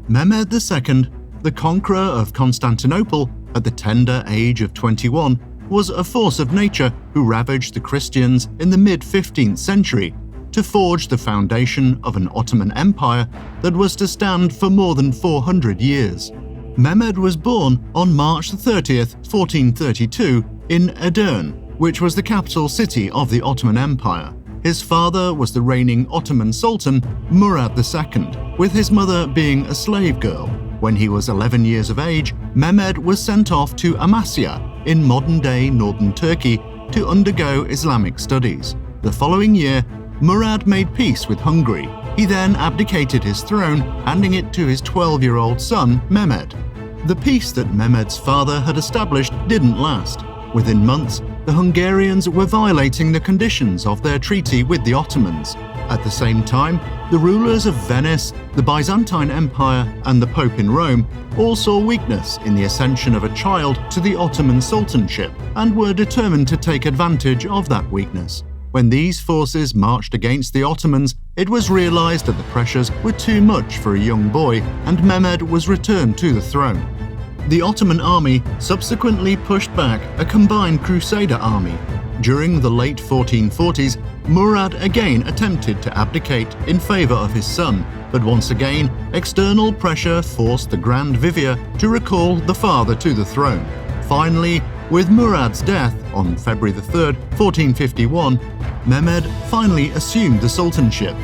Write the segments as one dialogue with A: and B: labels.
A: Mehmed II, the conqueror of Constantinople at the tender age of 21, was a force of nature who ravaged the Christians in the mid-15th century to forge the foundation of an Ottoman Empire that was to stand for more than 400 years. Mehmed was born on March 30th, 1432, in Edirne, which was the capital city of the Ottoman Empire. His father was the reigning Ottoman sultan Murad II, with his mother being a slave girl. When he was 11 years of age, Mehmed was sent off to Amasya in modern-day northern Turkey to undergo Islamic studies. The following year, Murad made peace with Hungary. He then abdicated his throne, handing it to his 12-year-old son, Mehmed. The peace that Mehmed's father had established didn't last. Within months, the Hungarians were violating the conditions of their treaty with the Ottomans. At the same time, the rulers of Venice, the Byzantine Empire, and the Pope in Rome all saw weakness in the ascension of a child to the Ottoman sultanship and were determined to take advantage of that weakness. When these forces marched against the Ottomans, it was realized that the pressures were too much for a young boy, and Mehmed was returned to the throne. The Ottoman army subsequently pushed back a combined Crusader army. During the late 1440s, Murad again attempted to abdicate in favor of his son, but once again, external pressure forced the Grand Vizier to recall the father to the throne. Finally, with Murad's death on February 3, 1451, Mehmed finally assumed the sultanship.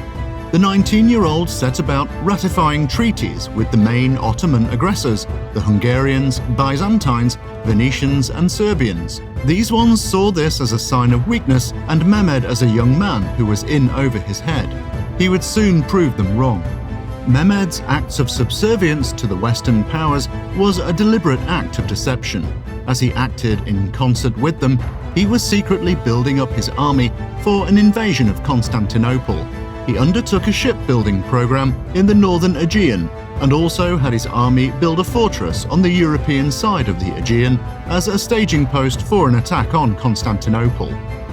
A: The 19-year-old set about ratifying treaties with the main Ottoman aggressors, the Hungarians, Byzantines, Venetians, and Serbians. These ones saw this as a sign of weakness and Mehmed as a young man who was in over his head. He would soon prove them wrong. Mehmed's acts of subservience to the Western powers was a deliberate act of deception. As he acted in concert with them, he was secretly building up his army for an invasion of Constantinople. He undertook a shipbuilding program in the northern Aegean and also had his army build a fortress on the European side of the Aegean as a staging post for an attack on Constantinople.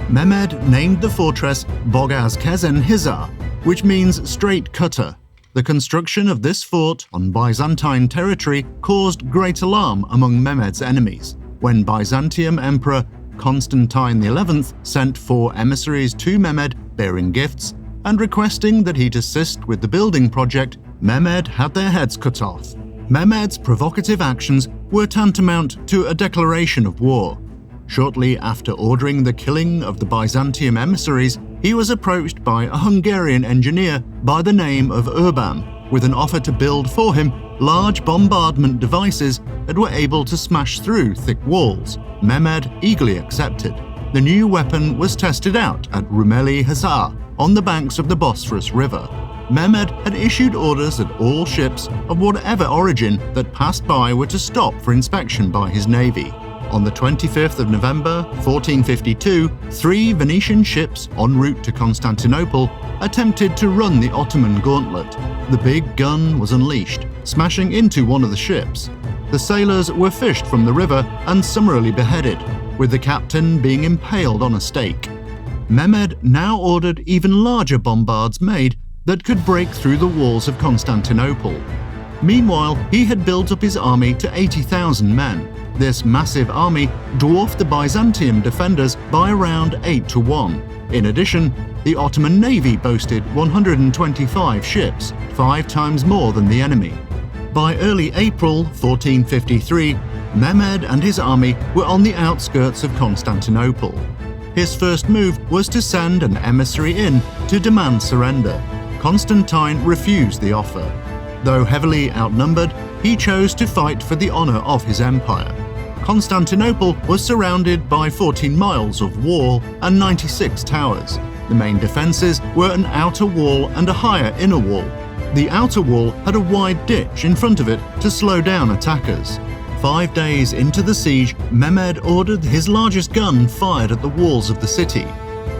A: Mehmed named the fortress Bogaz-Kezen Hizar, which means straight cutter. The construction of this fort on Byzantine territory caused great alarm among Mehmed's enemies. When Byzantium Emperor Constantine XI sent 4 emissaries to Mehmed bearing gifts and requesting that he'd assist with the building project, Mehmed had their heads cut off. Mehmed's provocative actions were tantamount to a declaration of war. Shortly after ordering the killing of the Byzantium emissaries, he was approached by a Hungarian engineer by the name of Urban with an offer to build for him large bombardment devices that were able to smash through thick walls. Mehmed eagerly accepted. The new weapon was tested out at Rumeli Hisar on the banks of the Bosphorus River. Mehmed had issued orders that all ships of whatever origin that passed by were to stop for inspection by his navy. On the 25th of November, 1452, 3 Venetian ships en route to Constantinople attempted to run the Ottoman gauntlet. The big gun was unleashed, smashing into one of the ships. The sailors were fished from the river and summarily beheaded, with the captain being impaled on a stake. Mehmed now ordered even larger bombards made that could break through the walls of Constantinople. Meanwhile, he had built up his army to 80,000 men. This massive army dwarfed the Byzantium defenders by around 8-1. In addition, the Ottoman navy boasted 125 ships, 5 times more than the enemy. By early April 1453, Mehmed and his army were on the outskirts of Constantinople. His first move was to send an emissary in to demand surrender. Constantine refused the offer. Though heavily outnumbered, he chose to fight for the honor of his empire. Constantinople was surrounded by 14 miles of wall and 96 towers. The main defenses were an outer wall and a higher inner wall. The outer wall had a wide ditch in front of it to slow down attackers. 5 days into the siege, Mehmed ordered his largest gun fired at the walls of the city.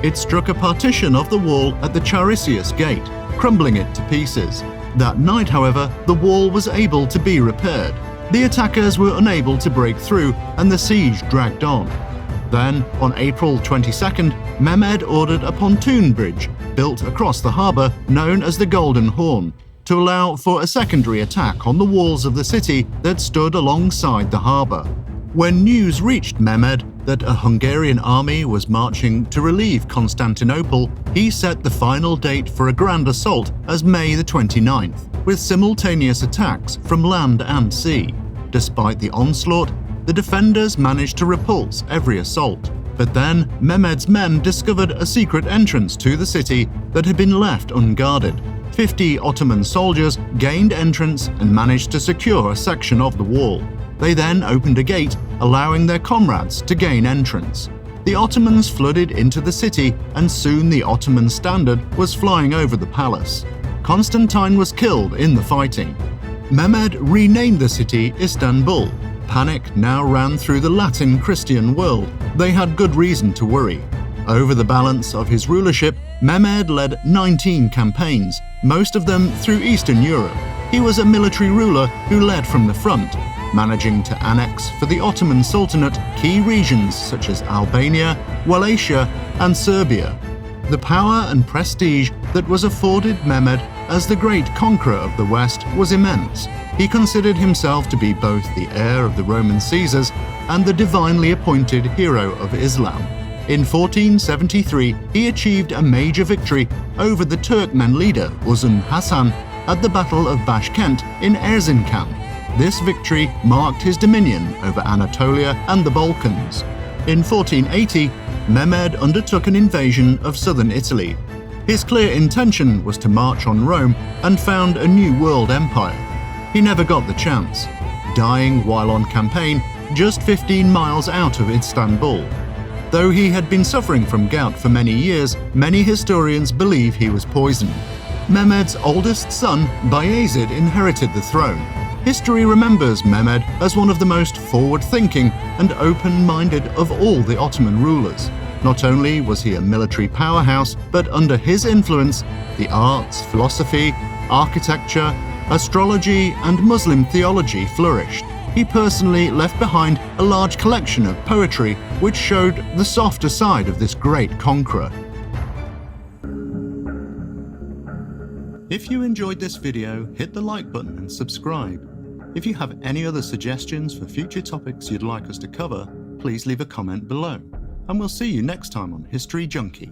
A: It struck a partition of the wall at the Charisius Gate, crumbling it to pieces. That night, however, the wall was able to be repaired. The attackers were unable to break through and the siege dragged on. Then, on April 22nd, Mehmed ordered a pontoon bridge built across the harbour known as the Golden Horn to allow for a secondary attack on the walls of the city that stood alongside the harbour. When news reached Mehmed that a Hungarian army was marching to relieve Constantinople, he set the final date for a grand assault as May the 29th, with simultaneous attacks from land and sea. Despite the onslaught, the defenders managed to repulse every assault. But then, Mehmed's men discovered a secret entrance to the city that had been left unguarded. 50 Ottoman soldiers gained entrance and managed to secure a section of the wall. They then opened a gate, allowing their comrades to gain entrance. The Ottomans flooded into the city, and soon the Ottoman standard was flying over the palace. Constantine was killed in the fighting. Mehmed renamed the city Istanbul. Panic now ran through the Latin Christian world. They had good reason to worry. Over the balance of his rulership, Mehmed led 19 campaigns, most of them through Eastern Europe. He was a military ruler who led from the front, managing to annex for the Ottoman Sultanate key regions such as Albania, Wallachia, and Serbia. The power and prestige that was afforded Mehmed as the great conqueror of the West was immense. He considered himself to be both the heir of the Roman Caesars and the divinely appointed hero of Islam. In 1473, he achieved a major victory over the Turkmen leader Uzun Hasan at the Battle of Bashkent in Erzincan. This victory marked his dominion over Anatolia and the Balkans. In 1480, Mehmed undertook an invasion of southern Italy. His clear intention was to march on Rome and found a new world empire. He never got the chance, dying while on campaign just 15 miles out of Istanbul. Though he had been suffering from gout for many years, many historians believe he was poisoned. Mehmed's oldest son, Bayezid, inherited the throne. History remembers Mehmed as one of the most forward-thinking and open-minded of all the Ottoman rulers. Not only was he a military powerhouse, but under his influence, the arts, philosophy, architecture, astrology, and Muslim theology flourished. He personally left behind a large collection of poetry which showed the softer side of this great conqueror. If you enjoyed this video, hit the like button and subscribe. If you have any other suggestions for future topics you'd like us to cover, please leave a comment below. And we'll see you next time on History Junkie.